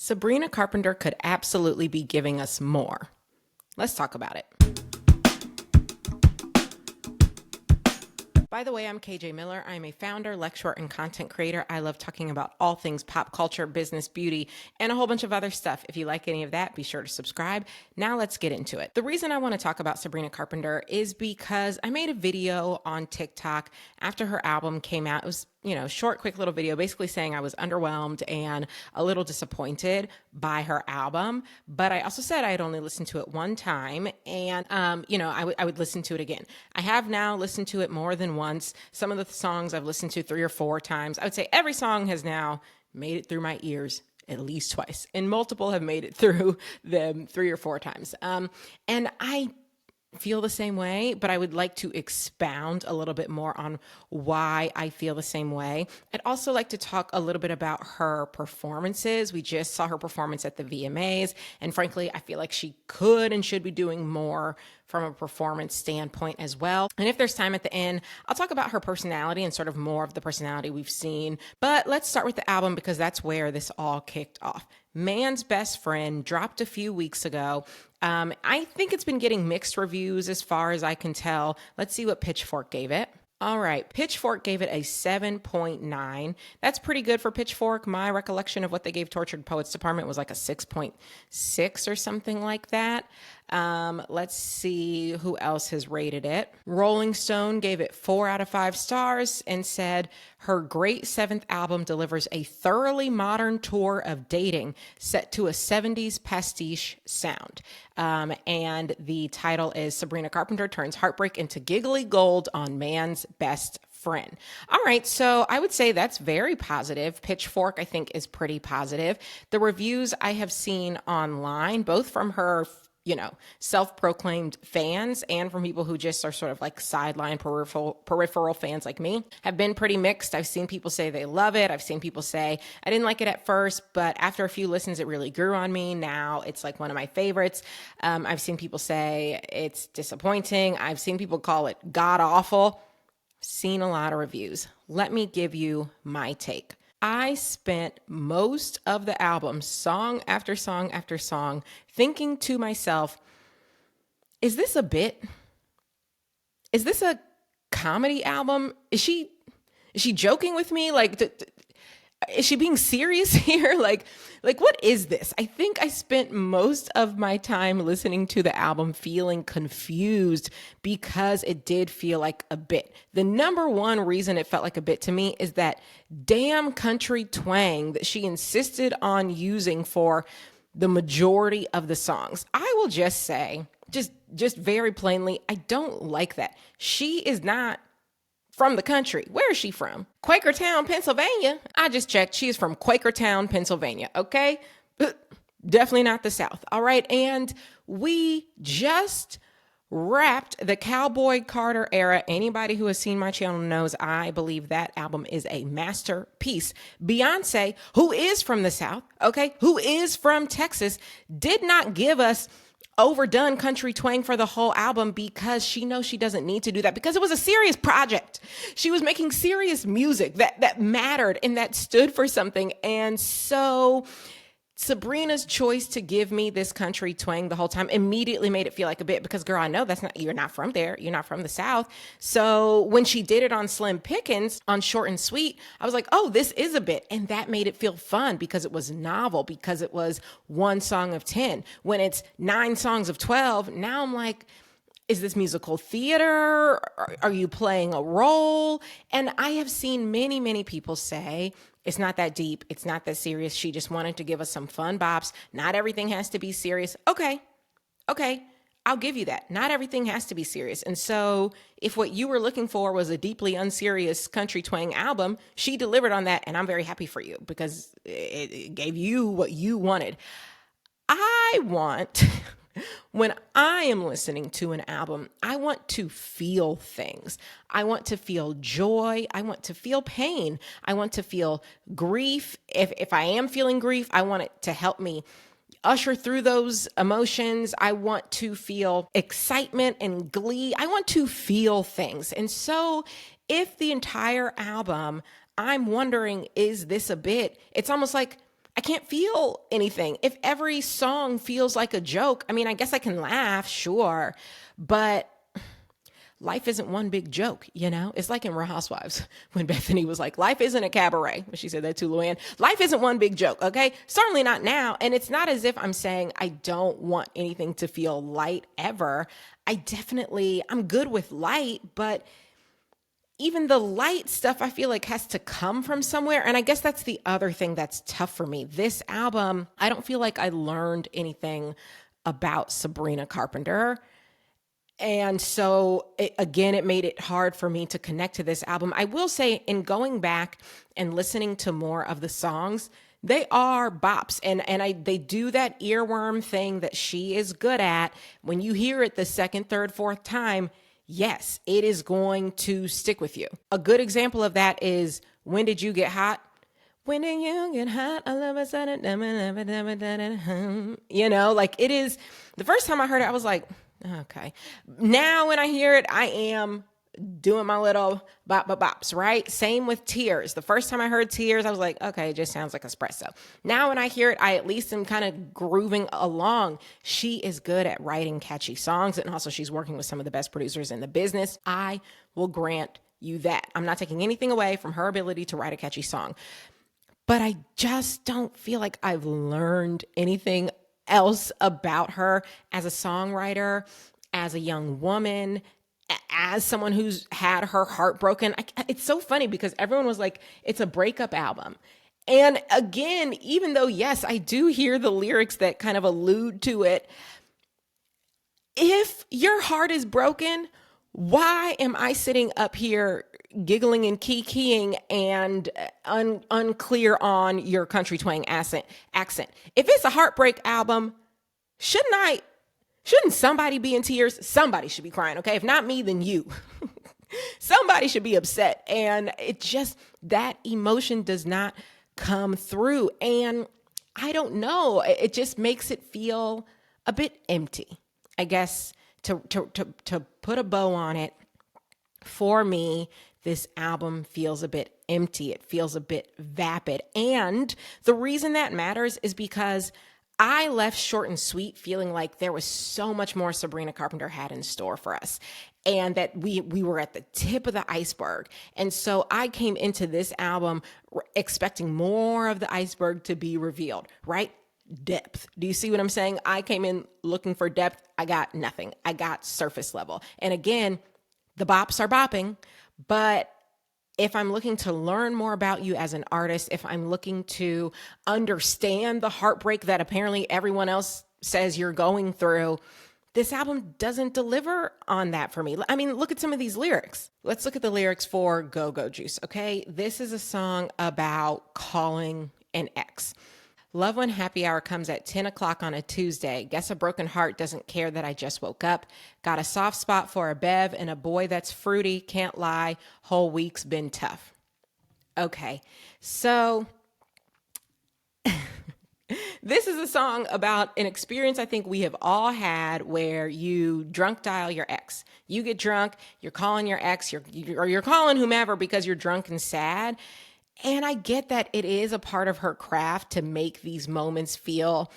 Sabrina Carpenter could absolutely be giving us more. Let's talk about it. By the way, I'm KJ Miller. I'm a founder, lecturer, and content creator. I love talking about all things pop culture, business, beauty, and a whole bunch of other stuff. If you like any of that, be sure to subscribe. Now let's get into it. The reason I want to talk about Sabrina Carpenter is because I made a video on TikTok after her album came out. It was, short, quick little video basically saying I was underwhelmed and a little disappointed by her album. But I also said I had only listened to it one time and, I would listen to it again. I have now listened to it more than once. Some of the songs I've listened to 3 or 4 times. I would say every song has now made it through my ears at least twice, and multiple have made it through them 3 or 4 times. And I feel the same way, but I would like to expound a little bit more on why I feel the same way. I'd also like to talk a little bit about her performances. We just saw her performance at the VMAs, and frankly, I feel like she could and should be doing more from a performance standpoint as well. And if there's time at the end, I'll talk about her personality and sort of more of the personality we've seen. But let's start with the album because that's where this all kicked off. Man's Best Friend dropped a few weeks ago. I think it's been getting mixed reviews as far as I can tell. Let's see what Pitchfork gave it. All right, Pitchfork gave it a 7.9. That's pretty good for Pitchfork. My recollection of what they gave Tortured Poets Department was like a 6.6 or something like that. Let's see who else has rated it. Rolling Stone gave it 4 out of 5 stars and said her great 7th album delivers a thoroughly modern tour of dating set to a 70s pastiche sound. And the title is Sabrina Carpenter Turns Heartbreak into Giggly Gold on Man's Best Friend. All right, so I would say that's very positive. Pitchfork, I think, is pretty positive. The reviews I have seen online, both from her self-proclaimed fans and from people who just are sort of like sideline peripheral fans like me, have been pretty mixed. I've seen people say they love it. I've seen people say, I didn't like it at first, but after a few listens, it really grew on me. Now it's like one of my favorites. I've seen people say it's disappointing. I've seen people call it god-awful. Seen a lot of reviews. Let me give you my take. I spent most of the album, song after song after song, thinking to myself, is this a bit? Is this a comedy album? Is she joking with me? Is she being serious here? Like what is this? I think I spent most of my time listening to the album feeling confused because it did feel like a bit. The number one reason it felt like a bit to me is that damn country twang that she insisted on using for the majority of the songs. I will just say, just very plainly, I don't like that. She is not from the country. Where is she from? Quakertown, Pennsylvania. I just checked. She is from Quakertown, Pennsylvania. Okay. Definitely not the South. All right. And we just wrapped the Cowboy Carter era. Anybody who has seen my channel knows I believe that album is a masterpiece. Beyonce, who is from the South, okay, who is from Texas, did not give us overdone country twang for the whole album because she knows she doesn't need to do that because it was a serious project. She was making serious music that mattered and that stood for something. And so Sabrina's choice to give me this country twang the whole time immediately made it feel like a bit because, girl, I know you're not from there. You're not from the South. So when she did it on Slim Pickens on Short and Sweet, I was like, oh, this is a bit. And that made it feel fun because it was novel, because it was 1 song of 10. When it's 9 songs of 12, now I'm like, is this musical theater? Are you playing a role? And I have seen many, many people say, it's not that deep. It's not that serious. She just wanted to give us some fun bops. Not everything has to be serious. Okay. I'll give you that. Not everything has to be serious. And so if what you were looking for was a deeply unserious country twang album, she delivered on that. And I'm very happy for you because it gave you what you wanted. When I am listening to an album, I want to feel things. I want to feel joy. I want to feel pain. I want to feel grief. If I am feeling grief, I want it to help me usher through those emotions. I want to feel excitement and glee. I want to feel things. And so if the entire album, I'm wondering, is this a bit? It's almost like I can't feel anything. If every song feels like a joke, I mean, I guess I can laugh, sure, but life isn't one big joke, you know? It's like in Real Housewives when Bethany was like, life isn't a cabaret. She said that to Luann. Life isn't one big joke, okay? Certainly not now. And it's not as if I'm saying I don't want anything to feel light ever. I'm good with light, but even the light stuff I feel like has to come from somewhere. And I guess that's the other thing that's tough for me. This album, I don't feel like I learned anything about Sabrina Carpenter. And so it made it hard for me to connect to this album. I will say, in going back and listening to more of the songs, they are bops, and they do that earworm thing that she is good at. When you hear it the second, third, fourth time, yes, it is going to stick with you. A good example of that is When Did You Get Hot? When did you get hot? All of a sudden, you know, like it is. The first time I heard it, I was like, okay. Now when I hear it, I am doing my little bops, right? Same with Tears. The first time I heard Tears, I was like, okay, it just sounds like espresso. Now when I hear it, I at least am kind of grooving along. She is good at writing catchy songs, and also she's working with some of the best producers in the business. I will grant you that. I'm not taking anything away from her ability to write a catchy song, but I just don't feel like I've learned anything else about her as a songwriter, as a young woman, as someone who's had her heart broken. It's so funny because everyone was like, it's a breakup album. And again, even though, yes, I do hear the lyrics that kind of allude to it, if your heart is broken, why am I sitting up here giggling and kikiing and unclear on your country twang accent? If it's a heartbreak album, shouldn't somebody be in tears? Somebody should be crying, okay? If not me, then you. Somebody should be upset. And it just, that emotion does not come through. And I don't know, it just makes it feel a bit empty. I guess to put a bow on it, for me, this album feels a bit empty. It feels a bit vapid. And the reason that matters is because I left short and sweet feeling like there was so much more Sabrina Carpenter had in store for us, and that we were at the tip of the iceberg. And so I came into this album expecting more of the iceberg to be revealed, right? Depth. Do you see what I'm saying? I came in looking for depth. I got nothing. I got surface level. And again, the bops are bopping, but if I'm looking to learn more about you as an artist, if I'm looking to understand the heartbreak that apparently everyone else says you're going through, this album doesn't deliver on that for me. I mean, look at some of these lyrics. Let's look at the lyrics for Go-Go Juice, okay? This is a song about calling an ex. Love when happy hour comes at 10 o'clock on a Tuesday. Guess a broken heart doesn't care that I just woke up. Got a soft spot for a bev and a boy that's fruity. Can't lie. Whole week's been tough. Okay, so this is a song about an experience I think we have all had where you drunk dial your ex. You get drunk, you're calling your ex, you're calling whomever because you're drunk and sad. And I get that it is a part of her craft to make these moments feel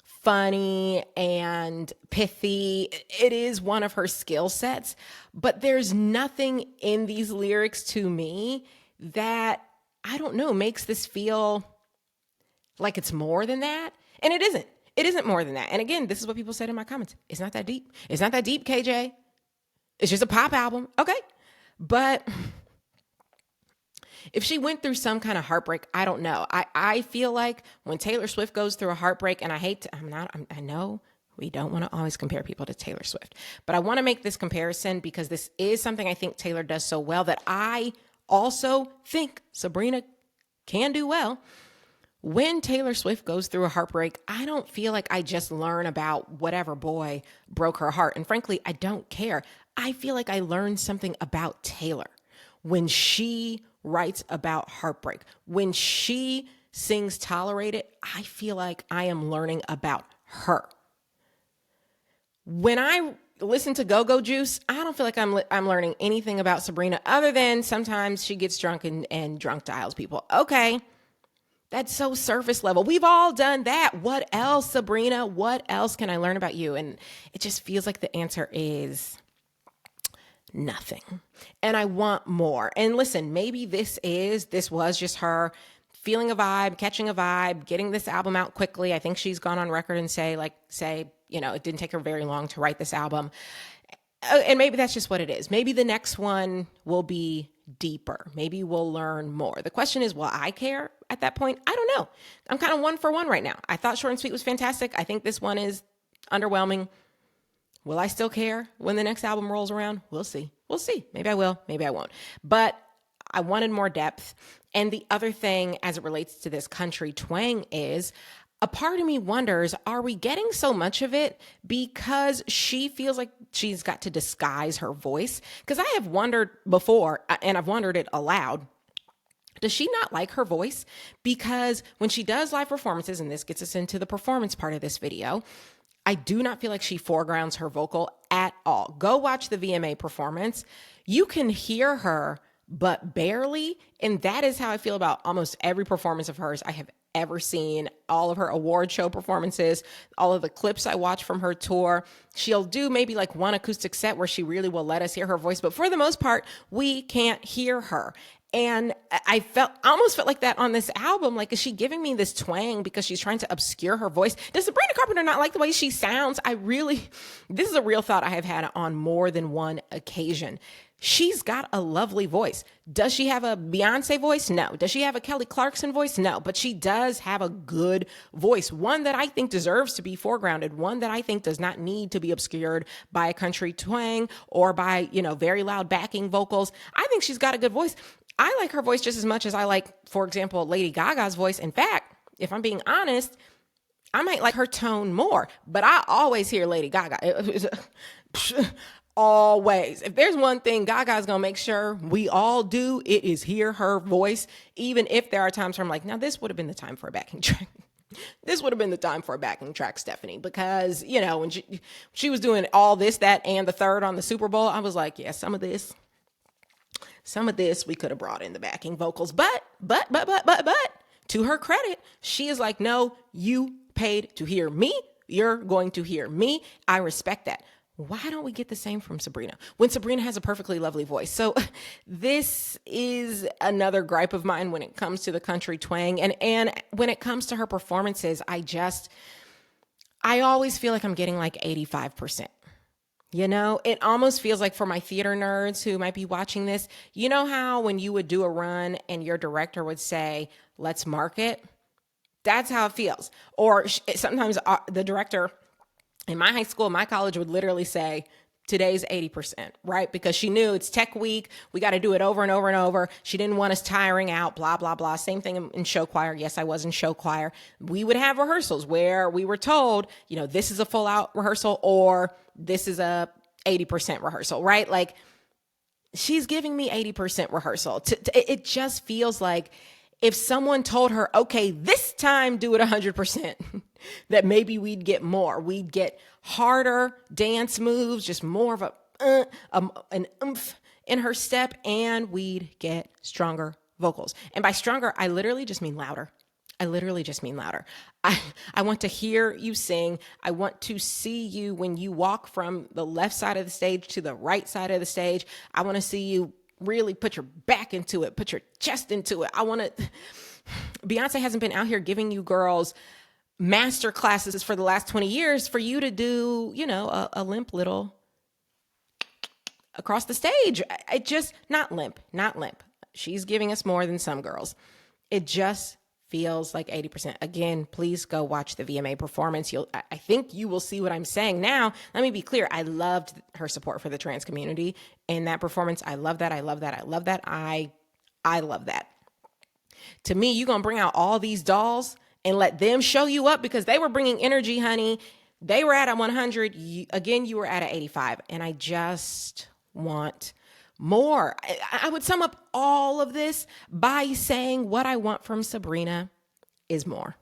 funny and pithy. It is one of her skill sets, but there's nothing in these lyrics to me that, I don't know, makes this feel like it's more than that. And it isn't. It isn't more than that. And again, this is what people said in my comments. It's not that deep. It's not that deep, KJ. It's just a pop album. Okay. But if she went through some kind of heartbreak, I don't know. I feel like when Taylor Swift goes through a heartbreak, and I know we don't want to always compare people to Taylor Swift, but I want to make this comparison because this is something I think Taylor does so well that I also think Sabrina can do well. When Taylor Swift goes through a heartbreak, I don't feel like I just learn about whatever boy broke her heart. And frankly, I don't care. I feel like I learned something about Taylor when she writes about heartbreak. When she sings Tolerate It, I feel like I am learning about her. When I listen to Go-Go Juice, I don't feel like I'm learning anything about Sabrina other than sometimes she gets drunk and drunk dials people. Okay, That's so surface level. We've all done that. What else, Sabrina? What else can I learn about you? And it just feels like the answer is nothing. And I want more. And listen, maybe this was just her feeling a vibe, catching a vibe, getting this album out quickly. I think she's gone on record and say, it didn't take her very long to write this album. And maybe that's just what it is. Maybe the next one will be deeper. Maybe we'll learn more. The question is, will I care at that point? I don't know. I'm kind of one for one right now. I thought Short and Sweet was fantastic. I think this one is underwhelming. Will I still care when the next album rolls around? We'll see. We'll see. Maybe I will. Maybe I won't. But I wanted more depth. And the other thing as it relates to this country twang is a part of me wonders, are we getting so much of it because she feels like she's got to disguise her voice? Because I have wondered before, and I've wondered it aloud, does she not like her voice? Because when she does live performances, and this gets us into the performance part of this video, I do not feel like she foregrounds her vocal at all. Go watch the VMA performance. You can hear her, but barely. And that is how I feel about almost every performance of hers I have ever seen. All of her award show performances, all of the clips I watch from her tour. She'll do maybe like one acoustic set where she really will let us hear her voice, but for the most part, we can't hear her. And I almost felt like that on this album. Like, is she giving me this twang because she's trying to obscure her voice? Does Sabrina Carpenter not like the way she sounds? This is a real thought I have had on more than one occasion. She's got a lovely voice. Does she have a Beyonce voice? No. Does she have a Kelly Clarkson voice? No. But she does have a good voice, one that I think deserves to be foregrounded, one that I think does not need to be obscured by a country twang or by, very loud backing vocals. I think she's got a good voice. I like her voice just as much as I like, for example, Lady Gaga's voice. In fact, if I'm being honest, I might like her tone more, but I always hear Lady Gaga. Always. If there's one thing Gaga's gonna make sure we all do, it is hear her voice, even if there are times where I'm like, now this would have been the time for a backing track. This would have been the time for a backing track, Stephanie, because, when she was doing all this, that, and the third on the Super Bowl, I was like, yeah, some of this we could have brought in the backing vocals, but, to her credit, she is like, no, you paid to hear me. You're going to hear me. I respect that. Why don't we get the same from Sabrina when Sabrina has a perfectly lovely voice? So this is another gripe of mine when it comes to the country twang. And when it comes to her performances, I always feel like I'm getting like 85%. It almost feels like, for my theater nerds who might be watching this, you know how when you would do a run and your director would say, let's mark it? That's how it feels. Or sometimes the director in my high school, my college would literally say, today's 80%, right? Because she knew it's tech week. We got to do it over and over and over. She didn't want us tiring out, blah, blah, blah. Same thing in show choir. Yes, I was in show choir. We would have rehearsals where we were told, this is a full out rehearsal or this is a 80% rehearsal, right? Like, she's giving me 80% rehearsal. It just feels like if someone told her, okay, this time do it 100%, that maybe we'd get more. We'd get harder dance moves, just more of an oomph in her step, and we'd get stronger vocals. And by stronger, I literally just mean louder. I want to hear you sing. I want to see you when you walk from the left side of the stage to the right side of the stage. I want to see you really put your back into it, put your chest into it. Beyonce hasn't been out here giving you girls master classes for the last 20 years for you to do, a limp little across the stage. Not limp. She's giving us more than some girls. It just feels like 80%. Again, please go watch the VMA performance. I think you will see what I'm saying. Now, let me be clear. I loved her support for the trans community in that performance. I love that. I love that. To me, you're going to bring out all these dolls and let them show you up because they were bringing energy, honey. They were at a 100. You were at an 85. And I just want more. I would sum up all of this by saying what I want from Sabrina is more,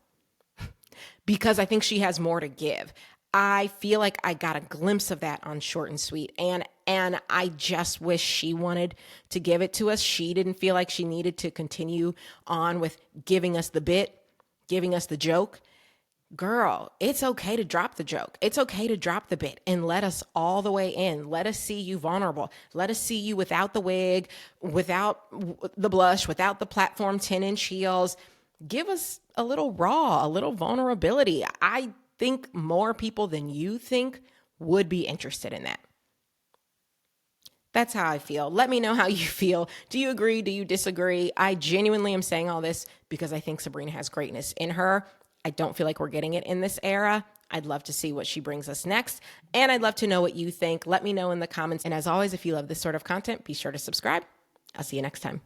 because I think she has more to give. I feel like I got a glimpse of that on Short and Sweet. And And I just wish she wanted to give it to us. She didn't feel like she needed to continue on with giving us the bit, giving us the joke. Girl, it's okay to drop the joke. It's okay to drop the bit and let us all the way in. Let us see you vulnerable. Let us see you without the wig, without the blush, without the platform 10-inch heels. Give us a little raw, a little vulnerability. I think more people than you think would be interested in that. That's how I feel. Let me know how you feel. Do you agree? Do you disagree? I genuinely am saying all this because I think Sabrina has greatness in her. I don't feel like we're getting it in this era. I'd love to see what she brings us next. And I'd love to know what you think. Let me know in the comments. And as always, if you love this sort of content, be sure to subscribe. I'll see you next time.